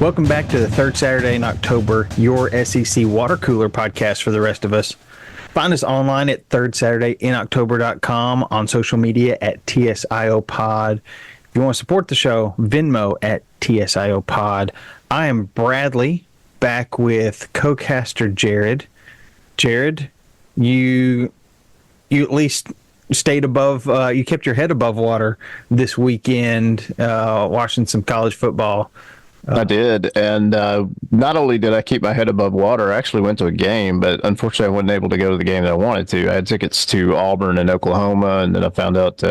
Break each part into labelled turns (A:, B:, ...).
A: Welcome back to the third Saturday in October, your SEC water cooler podcast for the rest of us. Find us online at thirdsaturdaynoctober.com, on social media at TSIO Pod. If you want to support the show, Venmo at TSIO Pod. I am Bradley, back with co-caster Jared. Jared, you at least stayed above, you kept your head above water this weekend, watching some college football.
B: I did, and not only did I keep my head above water, I actually went to a game, but unfortunately I wasn't able to go to the game that I wanted to. I had tickets to Auburn and Oklahoma, and then I found out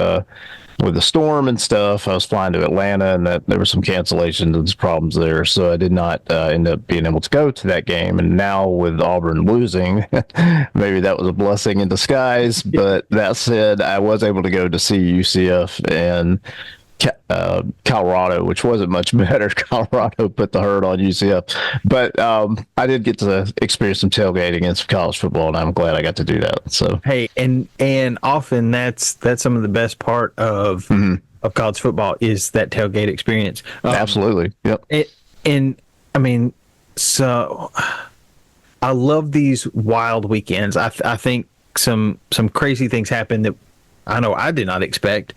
B: with the storm and stuff, I was flying to Atlanta, and that there were some cancellations and some problems there, so I did not end up being able to go to that game. And now with Auburn losing, maybe that was a blessing in disguise, but that said, I was able to go to see UCF and Colorado, which wasn't much better. Colorado put the hurt on UCF, but I did get to experience some tailgating and some college football, and I'm glad I got to do that. So
A: hey, and often that's some of the best part of college football is that tailgate experience.
B: Absolutely, yep.
A: And I mean, so I love these wild weekends. I think some crazy things happen that I know I did not expect.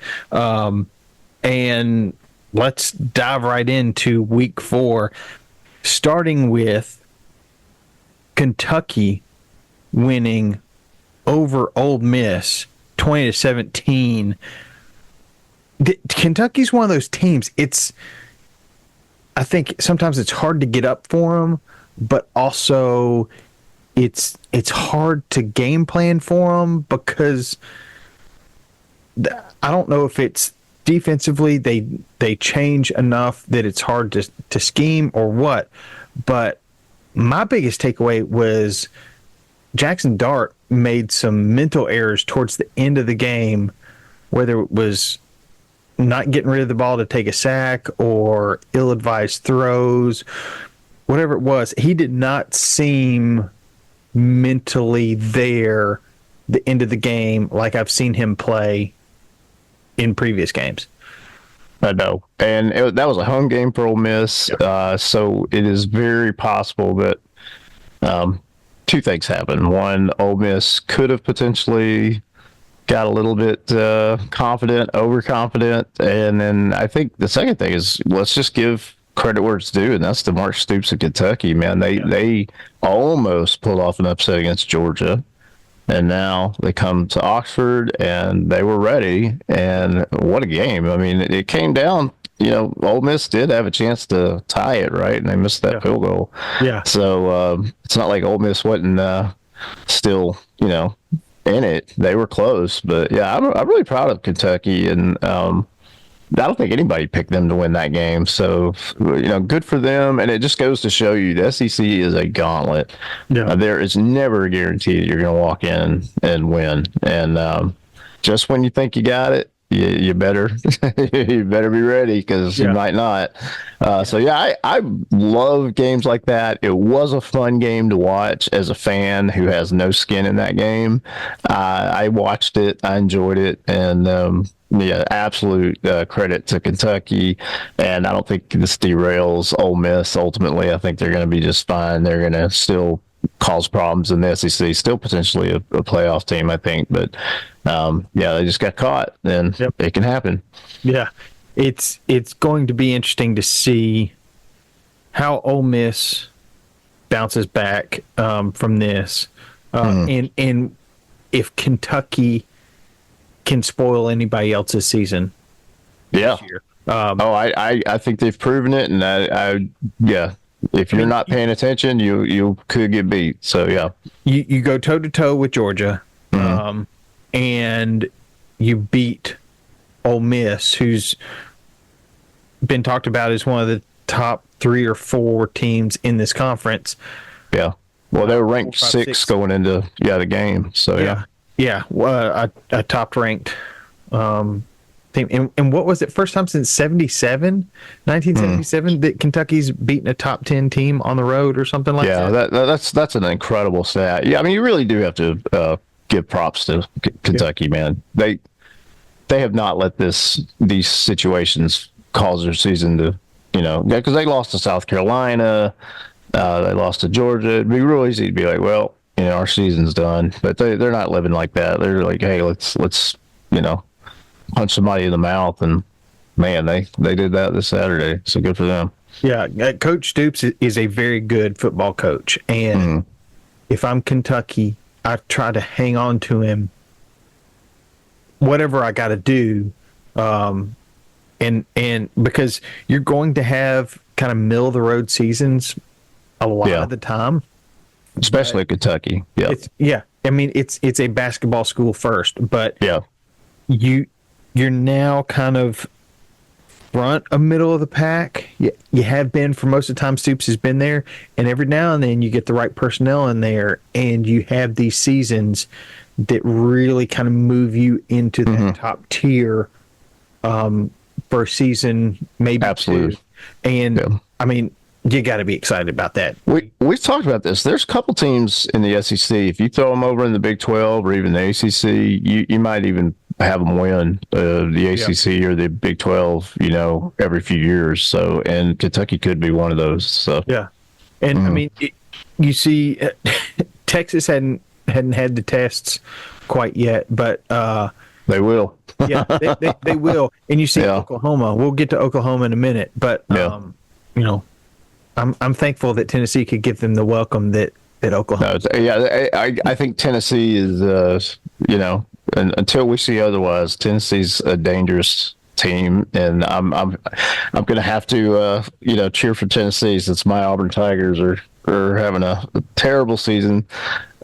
A: And let's dive right into week 4, starting with Kentucky winning over Ole Miss 20-17. Kentucky's one of those teams. I think sometimes it's hard to get up for them, but also it's hard to game plan for them because I don't know if it's defensively they change enough that it's hard to scheme or what. But my biggest takeaway was Jackson Dart made some mental errors towards the end of the game, whether it was not getting rid of the ball to take a sack or ill-advised throws, whatever it was. He did not seem mentally there the end of the game like I've seen him play in previous games.
B: I know, and that was a home game for Ole Miss, so it is very possible that two things happened. One, Ole Miss could have potentially got a little bit confident, overconfident, and then I think the second thing is, let's just give credit where it's due, and that's to Mark Stoops of Kentucky. Man, they almost pulled off an upset against Georgia. And now they come to Oxford, and they were ready. And what a game. I mean, it came down, Ole Miss did have a chance to tie it, right? And they missed that field goal.
A: Yeah.
B: So it's not like Ole Miss wasn't still, in it. They were close. But, yeah, I'm really proud of Kentucky. And I don't think anybody picked them to win that game. So, good for them. And it just goes to show you the SEC is a gauntlet. Yeah. There is never a guarantee that you're going to walk in and win. And just when you think you got it, you better you better be ready because you might not. So, yeah, I love games like that. It was a fun game to watch as a fan who has no skin in that game. I watched it. I enjoyed it. And, yeah, absolute credit to Kentucky, and I don't think this derails Ole Miss. Ultimately, I think they're going to be just fine. They're going to still cause problems in the SEC, still potentially a playoff team, I think. But, they just got caught, and it can happen.
A: Yeah, it's going to be interesting to see how Ole Miss bounces back from this, and if Kentucky can spoil anybody else's season.
B: This year. I think they've proven it, and if you're not paying attention, you could get beat. So yeah,
A: you go toe to toe with Georgia, and you beat Ole Miss, who's been talked about as one of the top 3 or 4 teams in this conference.
B: Yeah, well, they were ranked 6 going into the game. So yeah.
A: Yeah, a top-ranked team. And what was it, first time since 1977, that Kentucky's beaten a top 10 team on the road or something like that?
B: Yeah, that's an incredible stat. Yeah, I mean, you really do have to give props to Kentucky, man. They have not let these situations cause their season to because they lost to South Carolina, they lost to Georgia. It'd be real easy to be like, well, our season's done. But they're not living like that. They're like, hey, let's punch somebody in the mouth, and man, they did that this Saturday. So good for them.
A: Yeah, Coach Stoops is a very good football coach, and if I'm Kentucky, I try to hang on to him, whatever I got to do, and because you're going to have kind of middle of the road seasons a lot of the time,
B: especially Kentucky.
A: Yeah, I mean it's a basketball school first, but
B: yeah,
A: you're now kind of front of middle of the pack. You have been for most of the time. Stoops has been there, and every now and then you get the right personnel in there, and you have these seasons that really kind of move you into that top tier for a season, maybe
B: absolutely.
A: two. And I mean, you got to be excited about that.
B: We've talked about this. There's a couple teams in the SEC. If you throw them over in the Big 12 or even the ACC, you might even have them win the ACC or the Big 12, every few years. So, and Kentucky could be one of those. So,
A: yeah. And I mean, you see, Texas hadn't had the tests quite yet, but
B: they will.
A: Yeah, they will. And you see Oklahoma. We'll get to Oklahoma in a minute, but I'm thankful that Tennessee could give them the welcome that Oklahoma.
B: No, I think Tennessee is until we see otherwise, Tennessee's a dangerous team, and I'm going to have to cheer for Tennessee since my Auburn Tigers are having a terrible season.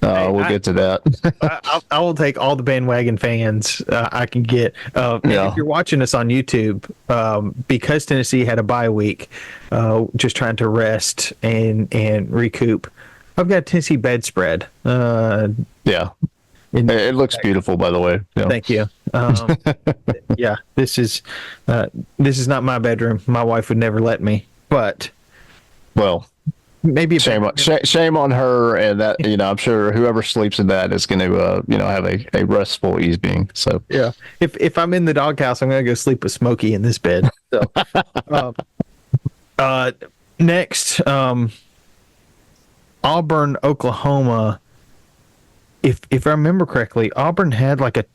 B: We'll get to that.
A: I will take all the bandwagon fans I can get. If you're watching us on YouTube, because Tennessee had a bye week, just trying to rest and recoup, I've got Tennessee bedspread.
B: It looks beautiful, by the way. Yeah.
A: Thank you. Yeah, this is not my bedroom. My wife would never let me. But maybe
B: shame on her, and that I'm sure whoever sleeps in that is going to have a restful evening. So
A: yeah, if I'm in the doghouse, I'm going to go sleep with Smokey in this bed. So, next, Auburn, Oklahoma. If I remember correctly, Auburn had like a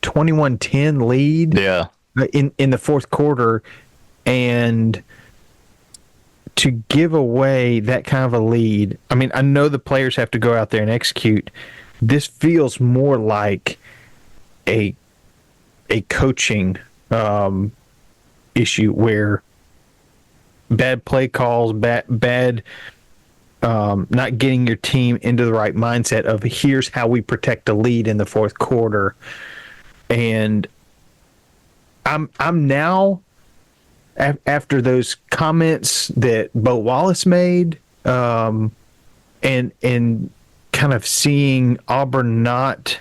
A: 21-10 lead.
B: Yeah.
A: In the fourth quarter, and to give away that kind of a lead, I mean, I know the players have to go out there and execute. This feels more like a coaching issue where bad play calls, bad not getting your team into the right mindset of here's how we protect a lead in the fourth quarter. And I'm now, after those comments that Bo Wallace made, and kind of seeing Auburn not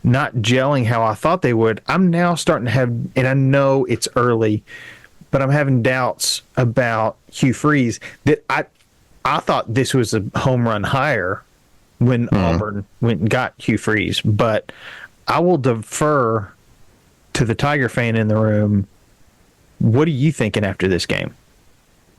A: gelling how I thought they would, I'm now starting to have, and I know it's early, but I'm having doubts about Hugh Freeze that I thought this was a home run hire when Auburn went and got Hugh Freeze, but I will defer to the Tiger fan in the room. What are you thinking after this game?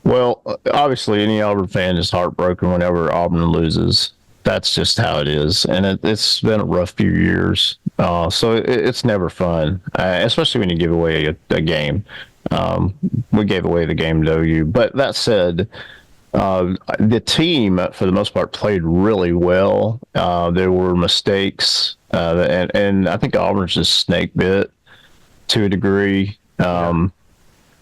B: Well, obviously, any Auburn fan is heartbroken whenever Auburn loses. That's just how it is, and it's been a rough few years. So it's never fun, especially when you give away a game. We gave away the game to OU, but that said, the team, for the most part, played really well. There were mistakes, and I think Auburn's just snake bit to a degree.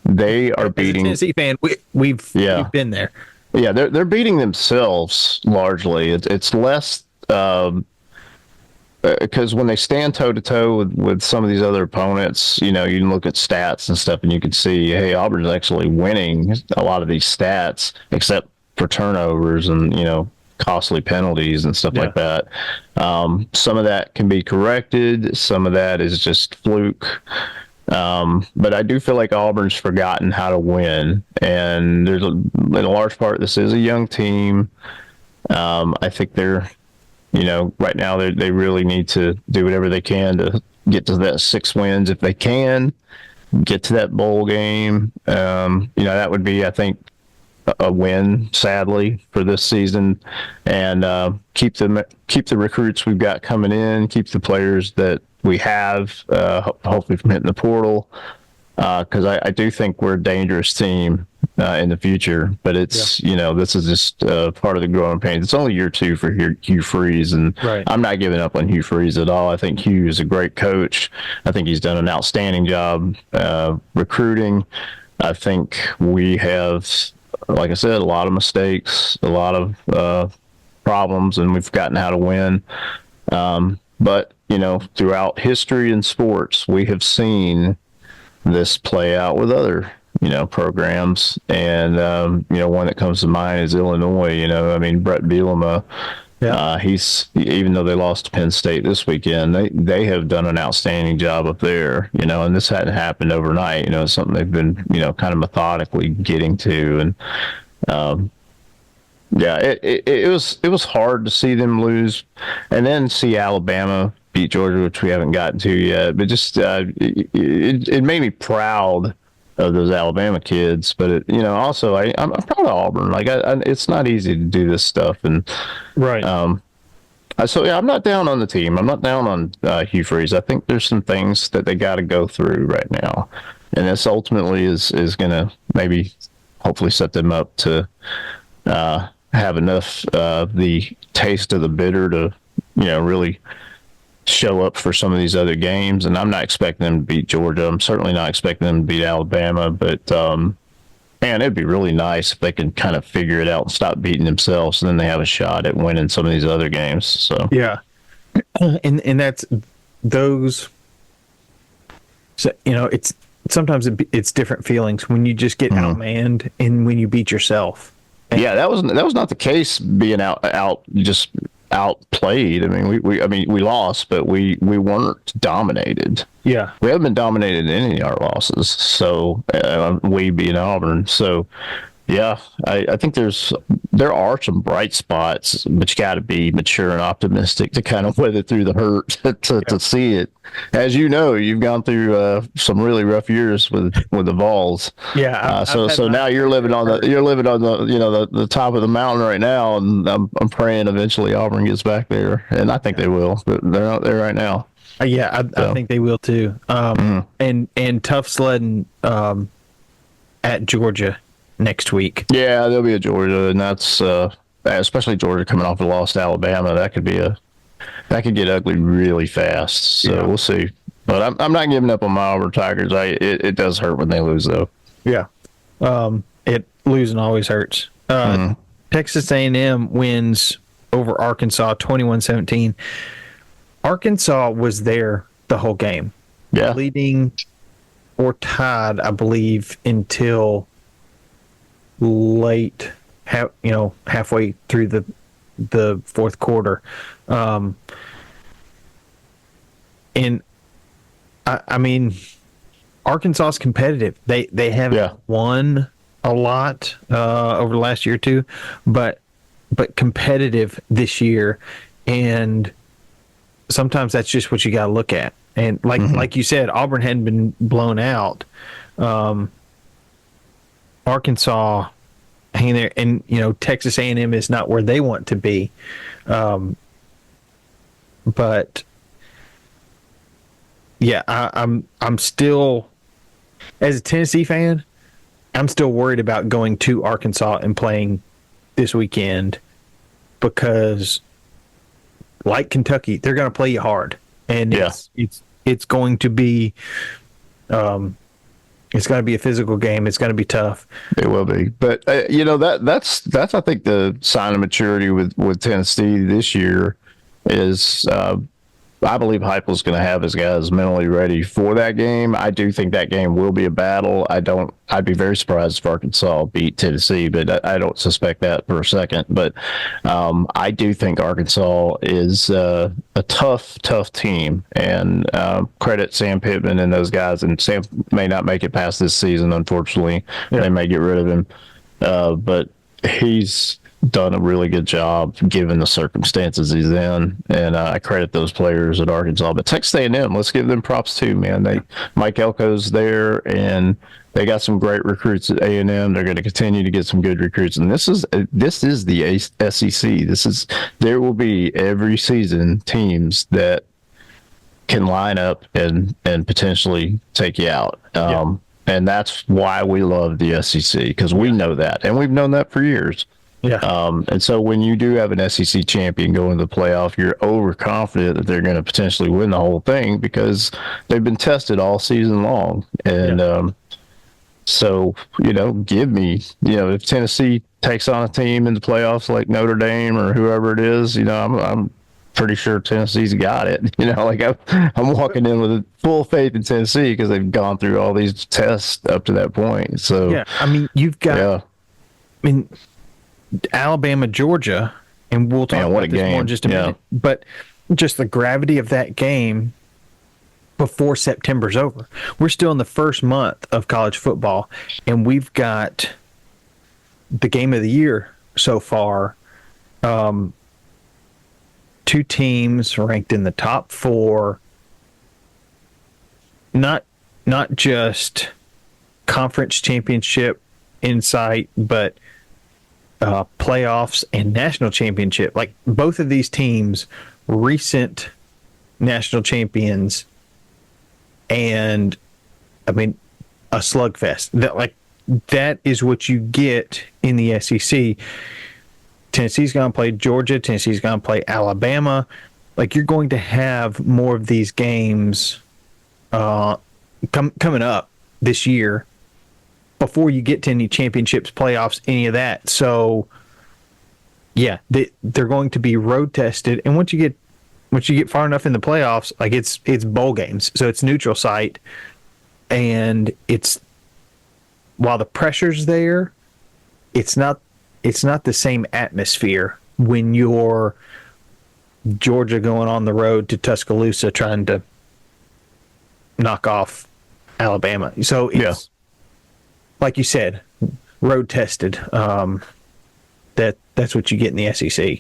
B: They are beating.
A: As a Tennessee fan, we've been there.
B: Yeah, they're beating themselves largely. It's less because when they stand toe to toe with some of these other opponents, you can look at stats and stuff, and you can see, hey, Auburn's actually winning a lot of these stats, except for turnovers and costly penalties and stuff like that. Some of that can be corrected. Some of that is just fluke. But I do feel like Auburn's forgotten how to win, and there's in a large part, this is a young team. I think they're, right now they really need to do whatever they can to get to that 6 wins if they can. get to that bowl game. That would be, I think, a win, sadly, for this season, and keep the recruits we've got coming in, keep the players that we have, hopefully from hitting the portal, because I do think we're a dangerous team in the future. But it's this is just part of the growing pains. It's only year 2 for Hugh Freeze, and
A: Right.
B: I'm not giving up on Hugh Freeze at all. I think Hugh is a great coach. I think he's done an outstanding job recruiting. I think we have, like I said, a lot of mistakes, a lot of problems, and we've forgotten how to win. But throughout history in sports, we have seen this play out with other programs, and one that comes to mind is Illinois. I mean, Brett Bielema. Yeah. He's, even though they lost to Penn State this weekend, they have done an outstanding job up there, and this hadn't happened overnight. It's something they've been, kind of methodically getting to. And it was hard to see them lose, and then see Alabama beat Georgia, which we haven't gotten to yet. But just it made me proud of those Alabama kids, but also I'm proud of Auburn. Like it's not easy to do this stuff, and
A: Right.
B: So I'm not down on the team. I'm not down on Hugh Freeze. I think there's some things that they got to go through right now, and this ultimately is going to maybe hopefully set them up to have enough the taste of the bitter to really show up for some of these other games. And I'm not expecting them to beat Georgia. I'm certainly not expecting them to beat Alabama, but man, it'd be really nice if they could kind of figure it out and stop beating themselves, and then they have a shot at winning some of these other games. So
A: Yeah. And that's those. So, it's sometimes it's different feelings when you just get outmanned and when you beat yourself.
B: Yeah, that was not the case being just outplayed. I mean, we lost, but we weren't dominated.
A: Yeah.
B: We haven't been dominated in any of our losses. So we being Auburn. So yeah, I think there are some bright spots, but you got to be mature and optimistic to kind of weather through the hurt to see it. As you know, you've gone through some really rough years with the Vols.
A: Yeah.
B: So now you're living on the top of the mountain right now, and I'm praying eventually Auburn gets back there, and I think they will, but they're not there right now.
A: I think they will too. And tough sledding at Georgia next week.
B: Yeah, there'll be a Georgia, and that's especially Georgia coming off a loss to Alabama. That could get ugly really fast. So We'll see. But I'm not giving up on my Auburn Tigers. It does hurt when they lose, though.
A: Yeah, losing always hurts. Texas A&M wins over Arkansas 21-17. Arkansas was there the whole game.
B: Yeah,
A: leading or tied, I believe, until late, halfway through the fourth quarter. And I mean, Arkansas is competitive. They haven't won a lot over the last year or two, but competitive this year. And sometimes that's just what you got to look at. And like you said, Auburn hadn't been blown out. Arkansas hanging there, and Texas A&M is not where they want to be. But yeah, I'm still, as a Tennessee fan, I'm still worried about going to Arkansas and playing this weekend, because like Kentucky, they're going to play you hard, and it's going to be it's going to be a physical game. It's going to be tough.
B: It will be, but that's I think the sign of maturity with Tennessee this year is I believe Heupel's going to have his guys mentally ready for that game. I do think that game will be a battle. I'd be very surprised if Arkansas beat Tennessee, but I don't suspect that for a second. But I do think Arkansas is a tough team, and credit Sam Pittman and those guys. And Sam may not make it past this season, unfortunately. Yeah. They may get rid of him, but he's done a really good job given the circumstances he's in, and I credit those players at Arkansas. But Texas A&M, let's give them props too, man. Mike Elko's there, and they got some great recruits at A&M. They're going to continue to get some good recruits, and this is the SEC. There will be every season teams that can line up and potentially take you out. And that's why we love the SEC, because we know that, and we've known that for years.
A: Yeah.
B: And so when you do have an SEC champion go into the playoff, you're overconfident that they're going to potentially win the whole thing because they've been tested all season long. And so, give me, if Tennessee takes on a team in the playoffs like Notre Dame or whoever it is, I'm pretty sure Tennessee's got it. I'm walking in with full faith in Tennessee because they've gone through all these tests up to that point. So
A: yeah, I mean, you've got, Alabama, Georgia, and we'll talk about this more in just a minute. But just the gravity of that game before September's over. We're still in the first month of college football, and we've got the game of the year so far. Two teams ranked in the top 4. Not just conference championship in sight, but playoffs and national championship. Like both of these teams, recent national champions, and I mean a slugfest. That is what you get in the SEC. Tennessee's going to play Georgia. Tennessee's going to play Alabama. Like you're going to have more of these games coming up this year before you get to any championships, playoffs, any of that. So, yeah, they're going to be road tested, and once you get far enough in the playoffs, like it's bowl games, so it's neutral site, and while the pressure's there, it's not the same atmosphere when you're Georgia going on the road to Tuscaloosa trying to knock off Alabama. So it's like you said, road tested. That's what you get in the SEC.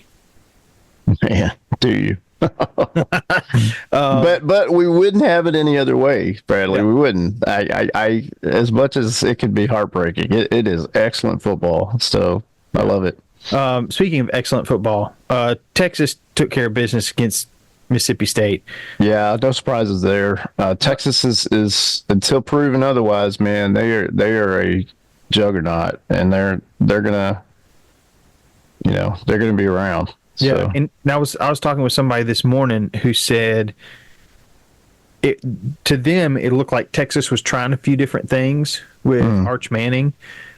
B: Yeah, do you? But we wouldn't have it any other way, Bradley. Yeah. We wouldn't. I as much as it could be heartbreaking, it is excellent football. So I love it.
A: Speaking of excellent football, Texas took care of business against Mississippi State.
B: Yeah, no surprises there. Texas is until proven otherwise, man. They are a juggernaut, and they're gonna be around. So.
A: Yeah, and I was talking with somebody this morning who said to them it looked like Texas was trying a few different things with Arch Manning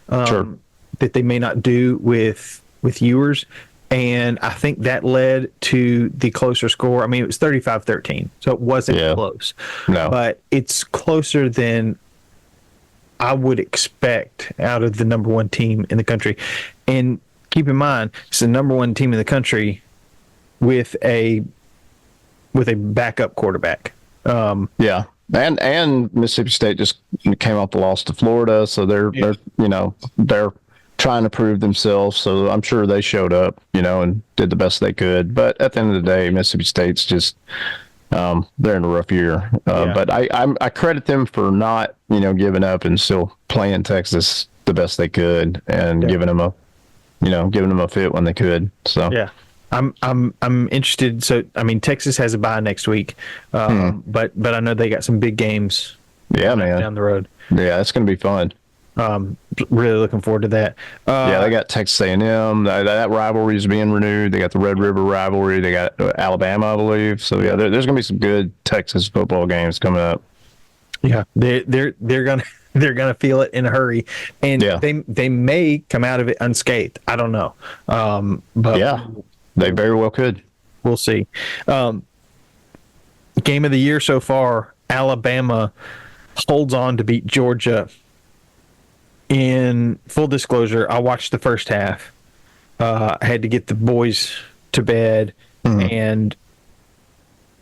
A: that they may not do with Ewers. And I think that led to the closer score. I mean, it was 35-13, so it wasn't close.
B: No.
A: But it's closer than I would expect out of the number one team in the country. And keep in mind, it's the number one team in the country with a backup quarterback. And
B: Mississippi State just came off the loss to Florida, so they're trying to prove themselves. So I'm sure they showed up, and did the best they could. But at the end of the day, Mississippi State's just they're in a rough year. But I credit them for not giving up and still playing Texas the best they could and giving them a fit when they could. So
A: yeah. I'm interested. So I mean, Texas has a bye next week, but I know they got some big games.
B: Yeah, man,
A: down the road.
B: Yeah, it's gonna be fun.
A: Really looking forward to that.
B: They got Texas A&M. That rivalry is being renewed. They got the Red River rivalry. They got Alabama, I believe. So yeah, there's gonna be some good Texas football games coming up.
A: Yeah, they're gonna feel it in a hurry, and they may come out of it unscathed. I don't know, but
B: yeah, they very well could.
A: We'll see. Game of the year so far: Alabama holds on to beat Georgia. In full disclosure, I watched the first half. I had to get the boys to bed and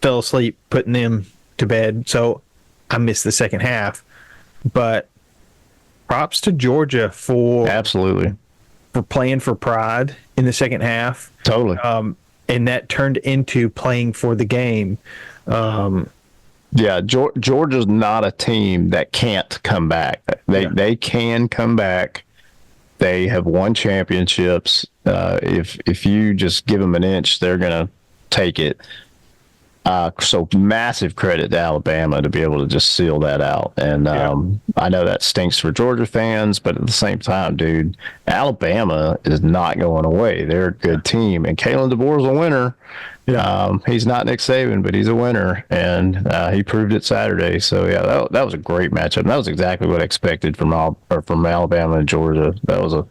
A: fell asleep putting them to bed, so I missed the second half. But props to Georgia for
B: absolutely
A: for playing for pride in the second half.
B: Totally.
A: And that turned into playing for the game.
B: Yeah, Georgia's not a team that can't come back. They can come back. They have won championships. If you just give them an inch, they're gonna take it. So massive credit to Alabama to be able to just seal that out. And I know that stinks for Georgia fans, but at the same time, dude, Alabama is not going away. They're a good team, and Kalen DeBoer's a winner. He's not Nick Saban, but he's a winner, and he proved it Saturday. So yeah, that was a great matchup. And that was exactly what I expected from Alabama and Georgia. That was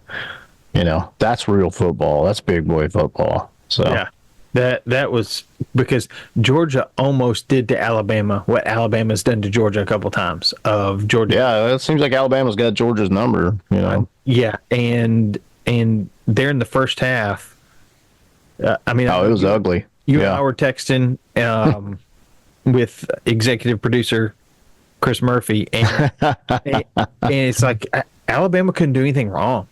B: that's real football. That's big boy football. So
A: yeah, that was because Georgia almost did to Alabama what Alabama's done to Georgia a couple times. Of Georgia,
B: yeah, it seems like Alabama's got Georgia's number.
A: Yeah, and they're in the first half. It
B: was ugly.
A: You and I were texting with executive producer Chris Murphy, and it's like Alabama couldn't do anything wrong.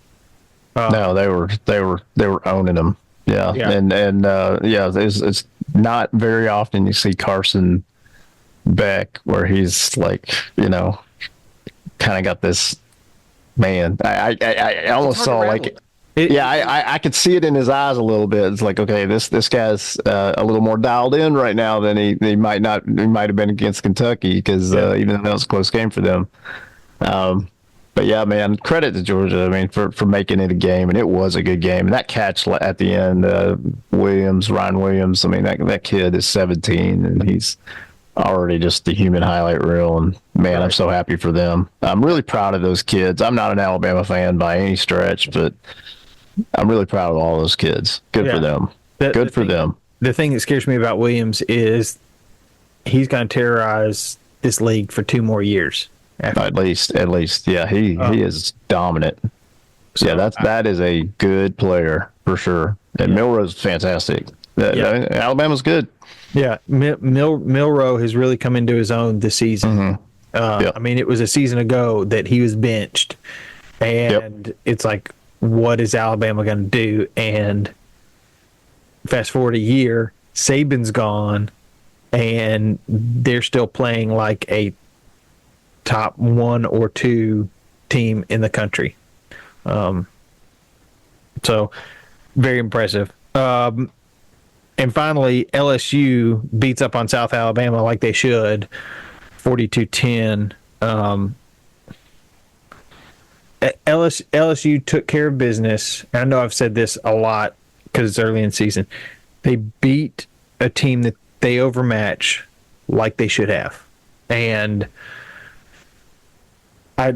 B: No, they were owning them. Yeah. And it's not very often you see Carson Beck where he's like, kind of got this man. I almost saw like. I could see it in his eyes a little bit. It's like, okay, this guy's a little more dialed in right now than he might not. He might have been against Kentucky because even though that was a close game for them. But yeah, man, credit to Georgia. I mean, for making it a game, and it was a good game. And that catch at the end, Ryan Williams. I mean, that kid is 17, and he's already just the human highlight reel. And man, I'm so happy for them. I'm really proud of those kids. I'm not an Alabama fan by any stretch, but I'm really proud of all those kids. Good for them. Good for them.
A: The thing that scares me about Williams is he's going to terrorize this league for 2 more years.
B: At least, yeah. He is dominant. So that is a good player for sure. And Milroe's fantastic. Alabama's good.
A: Yeah, Milroe has really come into his own this season.
B: Mm-hmm.
A: I mean, it was a season ago that he was benched, and it's like, what is Alabama going to do? And fast forward a year, Saban's gone, and they're still playing like a top 1 or 2 team in the country. So very impressive. And finally, LSU beats up on South Alabama like they should, 42-10. LSU took care of business. I know I've said this a lot because it's early in the season. They beat a team that they overmatch like they should have. And I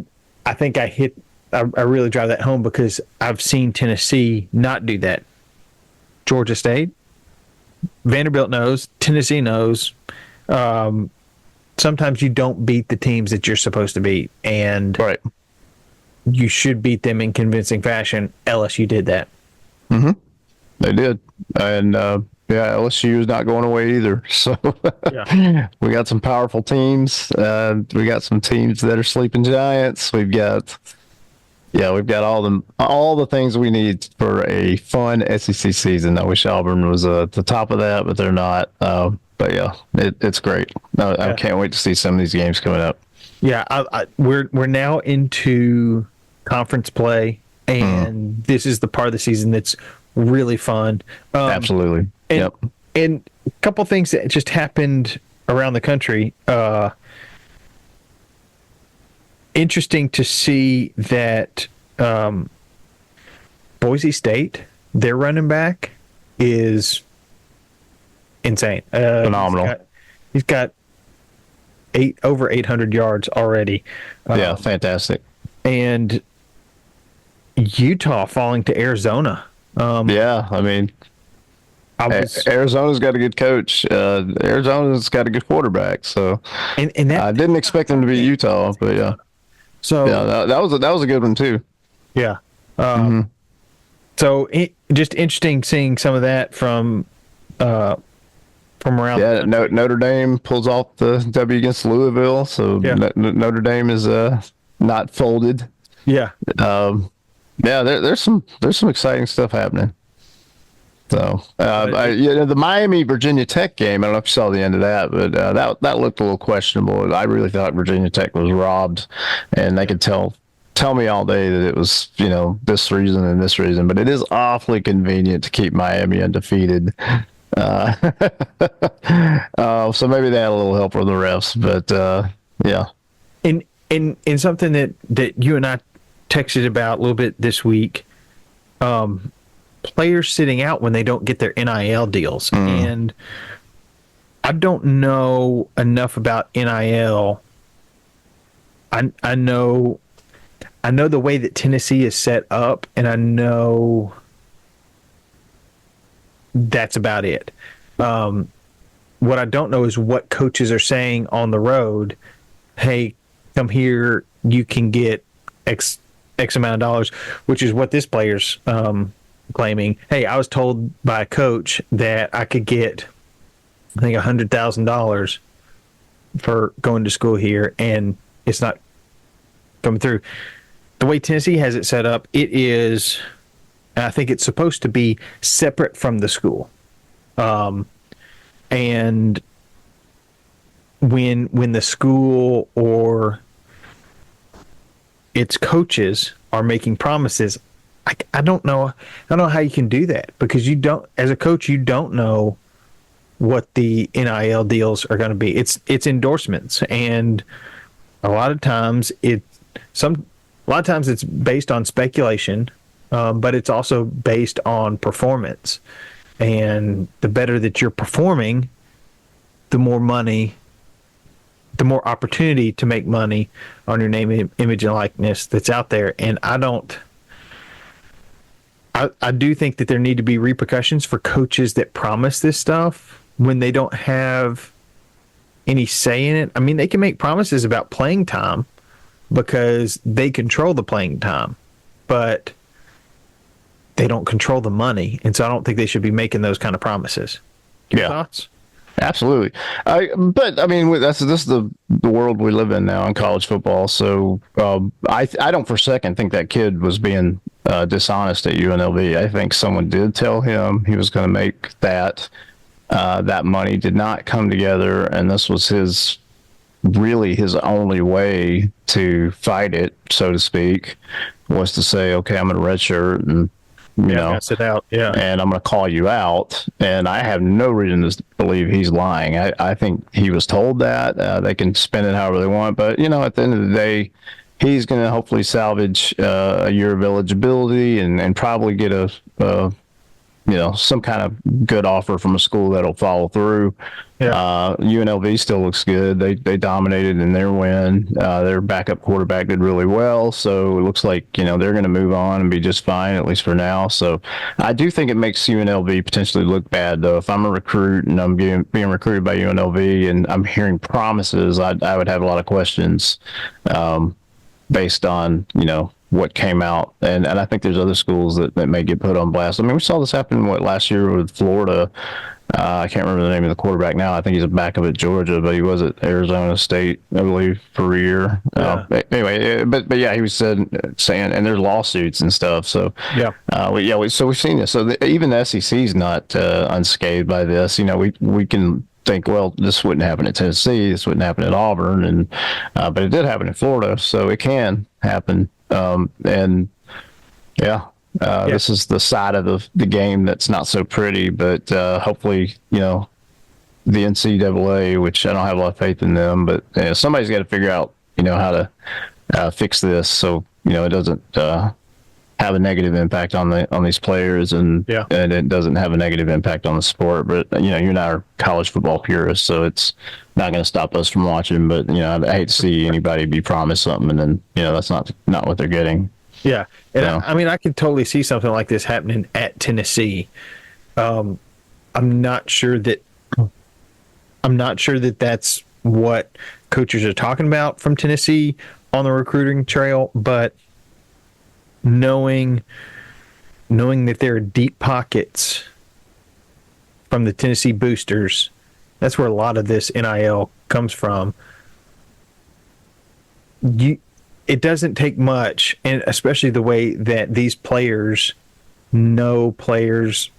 A: think I really drive that home because I've seen Tennessee not do that. Georgia State, Vanderbilt knows, Tennessee knows. Sometimes you don't beat the teams that you're supposed to beat, and you should beat them in convincing fashion. LSU did that.
B: Mm-hmm. They did, and LSU is not going away either. So we got some powerful teams. We got some teams that are sleeping giants. We've got all the things we need for a fun SEC season. I wish Auburn was at the top of that, but they're not. But yeah, it's great. I can't wait to see some of these games coming up.
A: Yeah, we're now into conference play, and this is the part of the season that's really fun.
B: Absolutely.
A: And a couple things that just happened around the country. Interesting to see that Boise State, their running back, is insane.
B: Phenomenal.
A: He's got over 800 yards already.
B: Fantastic. And
A: Utah falling to Arizona.
B: I mean, Arizona's got a good coach. Arizona's got a good quarterback. So, and I didn't expect them to be Utah, but yeah. So that was a good one too.
A: Yeah. So just interesting seeing some of that from around.
B: Yeah, Notre Dame pulls off the W against Louisville, so Notre Dame is not folded.
A: Yeah.
B: Yeah, there's some exciting stuff happening. So, the Miami Virginia Tech game. I don't know if you saw the end of that, but that looked a little questionable. I really thought Virginia Tech was robbed, and they could tell me all day that it was this reason and this reason, but it is awfully convenient to keep Miami undefeated. Uh, so maybe they had a little help from the refs, but yeah.
A: In something that you and I texted about a little bit this week, players sitting out when they don't get their NIL deals. And I don't know enough about NIL. I know the way that Tennessee is set up, and I know that's about it. What I don't know is what coaches are saying on the road. Hey, come here, you can get X amount of dollars, which is what this player's claiming. Hey, I was told by a coach that I could get, I think, $100,000 for going to school here, and it's not coming through. The way Tennessee has it set up, it is, and I think it's supposed to be separate from the school. And when the school or its coaches are making promises, I don't know how you can do that, because you don't, as a coach, you don't know what the NIL deals are going to be. It's endorsements, and a lot of times it's based on speculation, but it's also based on performance. And the better that you're performing, the more money, the more opportunity to make money on your name, image, and likeness that's out there. And I do think that there need to be repercussions for coaches that promise this stuff when they don't have any say in it. I mean, they can make promises about playing time because they control the playing time, but they don't control the money. And so I don't think they should be making those kind of promises. Your thoughts?
B: Absolutely. But I mean, this is the world we live in now in college football. So I don't for a second think that kid was being dishonest at UNLV. I think someone did tell him he was going to make that. That money did not come together, and this was really his only way to fight it, so to speak, was to say, okay, I'm going to redshirt and
A: sit out,
B: and I'm going to call you out. And I have no reason to believe he's lying. I think he was told that. They can spin it however they want, but at the end of the day, he's going to hopefully salvage a year of eligibility and probably get some kind of good offer from a school that'll follow through. UNLV still looks good. They dominated in their win. Their backup quarterback did really well, so it looks like they're going to move on and be just fine, at least for now. So I do think it makes UNLV potentially look bad, though. If I'm a recruit and I'm being recruited by UNLV and I'm hearing promises, I would have a lot of questions based on what came out, and I think there's other schools that may get put on blast. I mean, we saw this happen last year with Florida. I can't remember the name of the quarterback now. I think he's a backup at Georgia, but he was at Arizona State, I believe, for a year. Anyway, but yeah, he was saying, and there's lawsuits and stuff. So so we've seen this. So even the SEC is not unscathed by this. We can think, well, this wouldn't happen at Tennessee, this wouldn't happen at Auburn, and but it did happen in Florida, so it can happen. This is the side of the game that's not so pretty, but hopefully, the NCAA, which I don't have a lot of faith in them, but somebody's got to figure out, how to fix this so it doesn't have a negative impact on these players, and it doesn't have a negative impact on the sport. But you're not a college football purist, so it's not going to stop us from watching. But I hate to see anybody be promised something and then that's not what they're getting.
A: Yeah, and I mean, I could totally see something like this happening at Tennessee. I'm not sure that that's what coaches are talking about from Tennessee on the recruiting trail, but knowing that there are deep pockets from the Tennessee boosters, that's where a lot of this NIL comes from. it doesn't take much, and especially the way that these players know players,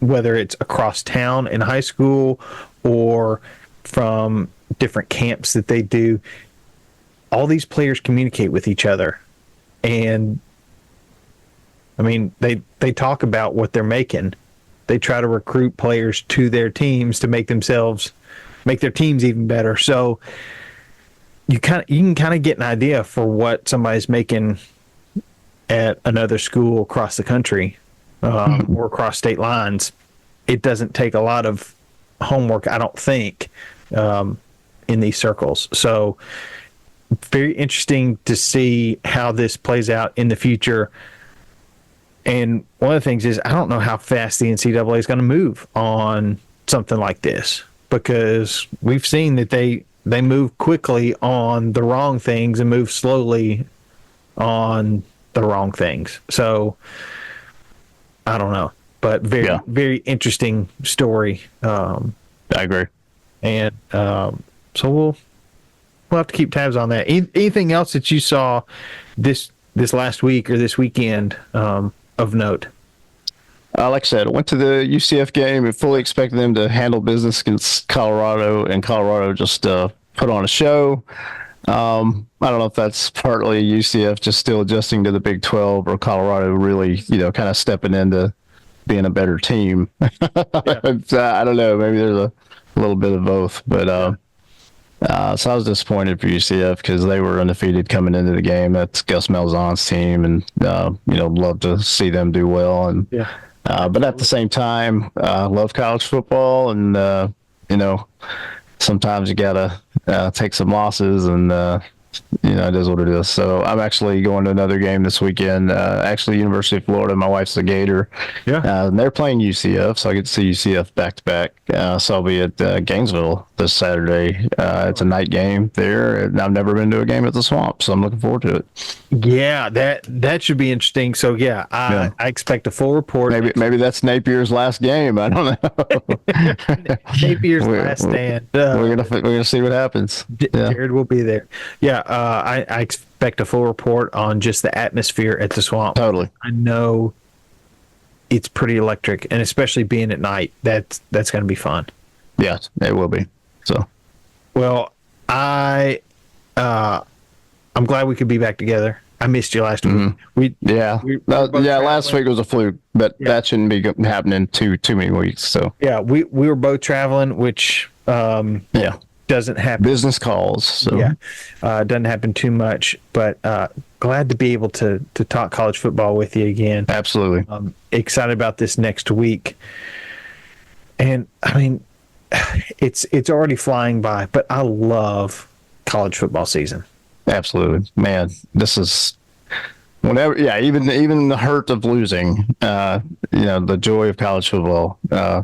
A: whether it's across town in high school or from different camps that they do. All these players communicate with each other, and I mean, they talk about what they're making. They try to recruit players to their teams to make their teams even better. So you can kind of get an idea for what somebody's making at another school across the country, or across state lines. It doesn't take a lot of homework, I don't think, in these circles. So very interesting to see how this plays out in the future. And one of the things is, I don't know how fast the NCAA is going to move on something like this, because we've seen that they move quickly on the wrong things and move slowly on the wrong things. So I don't know, but very interesting story.
B: I agree.
A: And so we'll have to keep tabs on that. Anything else that you saw this last week or this weekend of note?
B: Like I said, I went to the UCF game and fully expected them to handle business against Colorado, and Colorado just put on a show. I don't know if that's partly UCF just still adjusting to the Big 12, or Colorado really, kind of stepping into being a better team. Yeah. I don't know. Maybe there's a little bit of both, but so I was disappointed for UCF because they were undefeated coming into the game. That's Gus Malzahn's team, and love to see them do well. And but at the same time, love college football, and sometimes you gotta take some losses, and it is what it is. So I'm actually going to another game this weekend. Actually, University of Florida. My wife's a Gator. Yeah. And they're playing UCF, so I get to see UCF back to back. So I'll be at Gainesville this Saturday. It's a night game there, and I've never been to a game at the Swamp, so I'm looking forward to it.
A: Yeah, that should be interesting. So I expect a full report.
B: Maybe that's Napier's last game. I don't know.
A: Napier's last stand.
B: We're gonna see what happens.
A: Jared will be there. Yeah, I expect a full report on just the atmosphere at the Swamp.
B: Totally.
A: I know it's pretty electric, and especially being at night, that's going to be fun.
B: Yeah, it will be. So,
A: well, I'm glad we could be back together. I missed you last week.
B: Last week was a fluke, but that shouldn't be happening too many weeks. So
A: we were both traveling, which doesn't happen.
B: Business calls. So.
A: Doesn't happen too much, but glad to be able to talk college football with you again.
B: Absolutely.
A: Excited about this next week. And I mean, it's already flying by, but I love college football season.
B: Absolutely, man. This is whenever, even the hurt of losing, the joy of college football.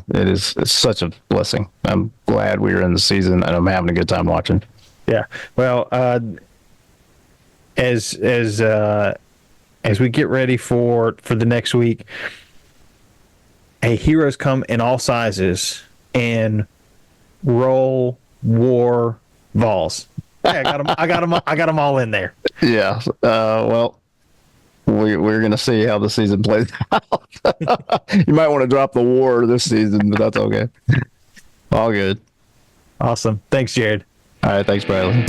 B: It's such a blessing. I'm glad we are in the season, and I'm having a good time watching. Yeah.
A: Well, as we get ready for the next week, heroes come in all sizes and roll war Vols. Yeah, I got them all in there.
B: Yeah. Well, we're gonna see how the season plays out. You might want to drop the war this season, but that's okay. All good.
A: Awesome. Thanks, Jared.
B: All right. Thanks, Bradley.